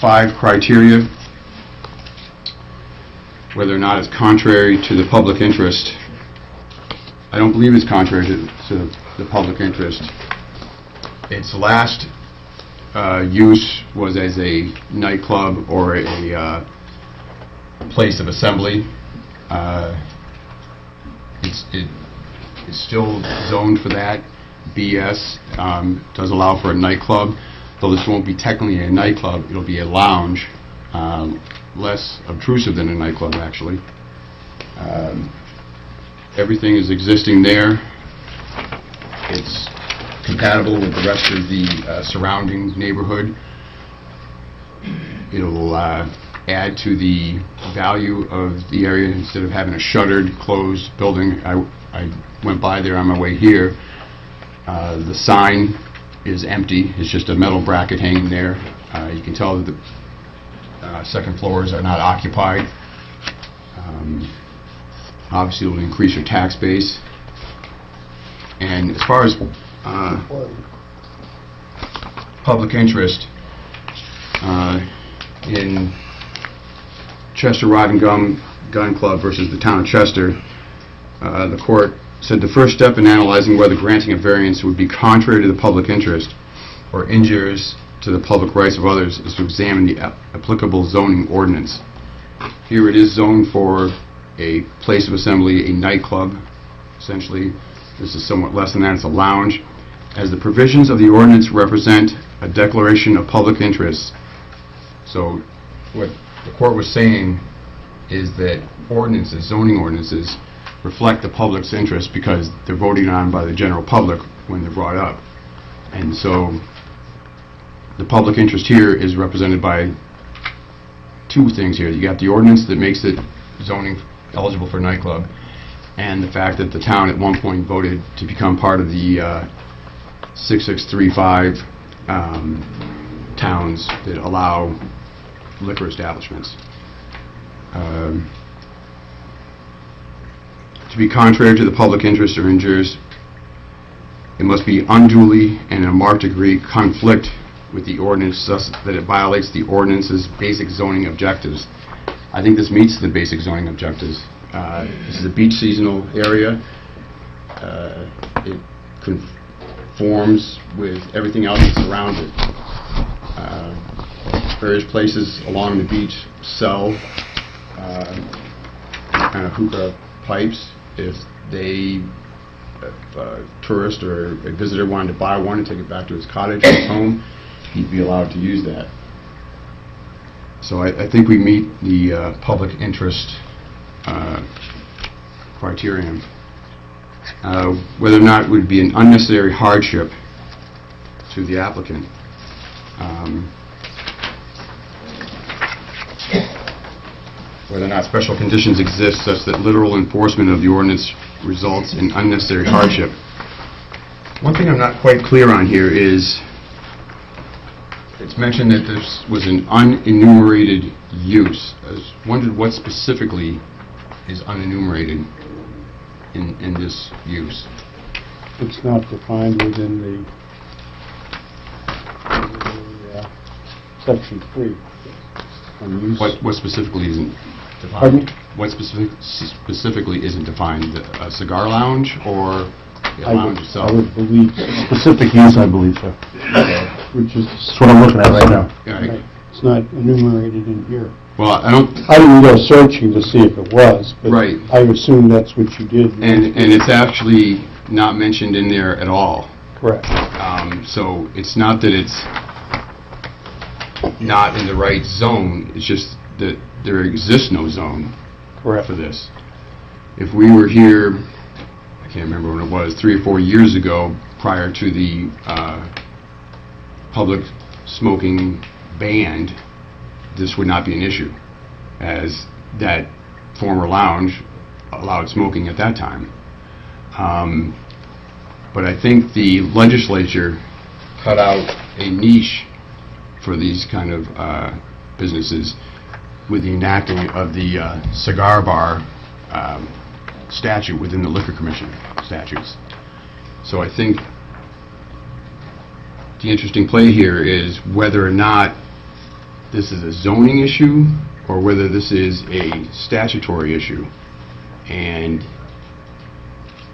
5 criteria, whether or not it's contrary to the public interest. I don't believe it's contrary to the public interest. Its last use was as a nightclub or a place of assembly. It's still zoned for that. BS does allow for a nightclub, though this won't be technically a nightclub, it'll be a lounge, less obtrusive than a nightclub actually. Everything is existing there. It's compatible with the rest of the surrounding neighborhood. It'll add to the value of the area instead of having a shuttered, closed building. I went by there on my way here. The sign is empty. It's just a metal bracket hanging there. You can tell that the second floors are not occupied. Obviously, it will increase your tax base. And as far as public interest, in Chester Rod and Gun Club versus the Town of Chester, the court said the first step in analyzing whether granting a variance would be contrary to the public interest or injures to the public rights of others is to examine the applicable zoning ordinance. Here it is zoned for a place of assembly, a nightclub, essentially. This is somewhat less than that, it's a lounge. As the provisions of the ordinance represent a declaration of public interest. So what the court was saying is that ordinances, zoning ordinances, reflect the public's interest because they're voted on by the general public when they're brought up. And so the public interest here is represented by 2 things here. You got the ordinance that makes it zoning eligible for nightclub, and the fact that the town at one point voted to become part of the 6635 towns that allow liquor establishments. To be contrary to the public interest or injures, it must be unduly and in a marked degree conflict with the ordinance, thus that it violates the ordinance's basic zoning objectives. I think this meets the basic zoning objectives. This is a beach seasonal area. It conforms with everything else that's around it. Various places along the beach sell kind of hookah pipes. If a tourist or a visitor wanted to buy one and take it back to his cottage or his home, he'd be allowed to use that. So I think we meet the public interest criterion. Whether or not it would be an unnecessary hardship to the applicant. Whether or not special conditions exist such that literal enforcement of the ordinance results in unnecessary hardship. One thing I'm not quite clear on here is it's mentioned that this was an unenumerated use. I was wondered what specifically is unenumerated in this use. It's not defined within the section 3 on use. What specifically isn't defined? Pardon? What specifically isn't defined? A cigar lounge or a lounge itself? I would believe specific use, I believe so. Which is what I'm looking at right now. Yeah, right. It's not enumerated in here. Well, I didn't go searching to see if it was, but right. I assume that's what you did. And it's actually not mentioned in there at all. Correct. So it's not that it's not in the right zone, it's just that there exists no zone. Correct. For this. If we were here, I can't remember when it was, 3 or 4 years ago, prior to the public smoking ban, this would not be an issue, as that former lounge allowed smoking at that time. But I think the legislature cut out a niche for these kind of businesses with the enacting of the cigar bar statute within the Liquor Commission statutes. So I think the interesting play here is whether or not this is a zoning issue or whether this is a statutory issue. And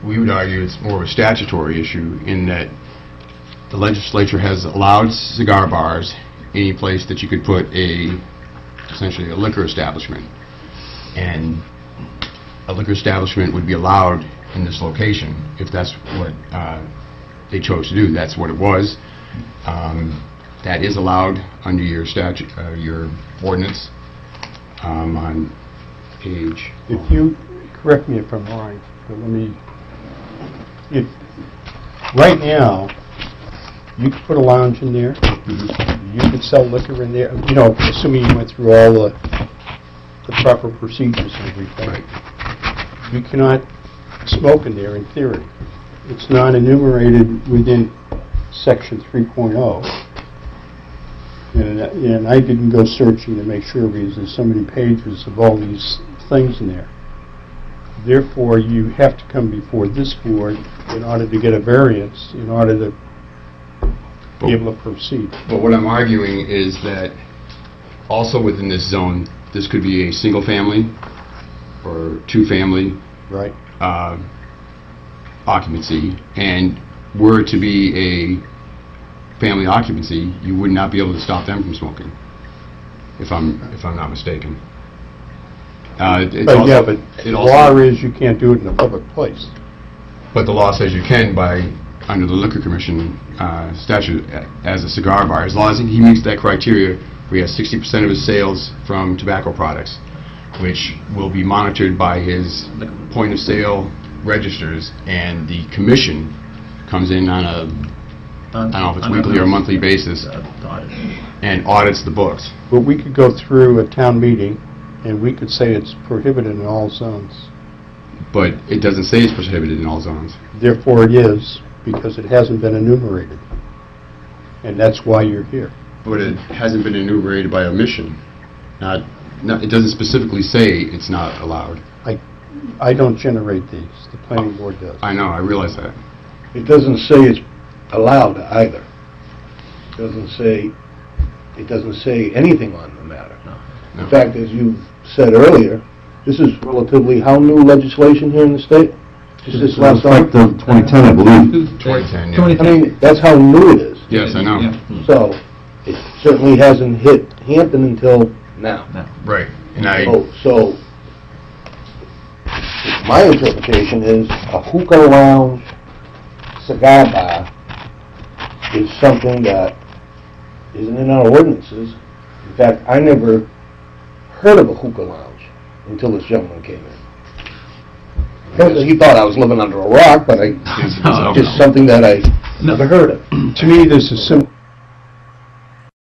we would argue it's more of a statutory issue in that the legislature has allowed cigar bars any place that you could put essentially a liquor establishment. And a liquor establishment would be allowed in this location if that's what they chose to do. That's what it was. That is allowed under your statute, your ordinance on page. If you, correct me if I'm wrong, but if, right now, you could put a lounge in there, you could sell liquor in there, you know, assuming you went through all the proper procedures and everything. Right. You cannot smoke in there in theory. It's not enumerated within section 3.0. And I didn't go searching to make sure because there's so many pages of all these things in there. Therefore, you have to come before this board in order to get a variance, in order to be able to proceed. But what I'm arguing is that also within this zone, this could be a single family or two family Right. occupancy, and were it to be a family occupancy, you would not be able to stop them from smoking, if I'm not mistaken. But the law is you can't do it in a public place. But the law says you can under the Liquor Commission statute as a cigar bar, as long as he meets that criteria where he has 60% of his sales from tobacco products, which will be monitored by his point of sale registers, and the commission comes in on I don't know if it's weekly or monthly basis and audits the books. But we could go through a town meeting and we could say it's prohibited in all zones. But it doesn't say it's prohibited in all zones. Therefore it is, because it hasn't been enumerated. And that's why you're here. But it hasn't been enumerated by omission. It doesn't specifically say it's not allowed. I don't generate these. The planning board does. I know, I realize that. It doesn't say it's allowed either. It doesn't say anything on the matter. No. In fact, as you said earlier, this is relatively how new legislation here in the state? Just this last summer? Effective 2010, I believe. 2010, yeah. I mean, that's how new it is. Yes, I know. So, it certainly hasn't hit Hampton until now. Right. And So, my interpretation is a hookah lounge, cigar bar is something that isn't in our ordinances. In fact, I never heard of a hookah lounge until this gentleman came in. Because he thought I was living under a rock, but it's just something that I never heard of. To me, this is simple.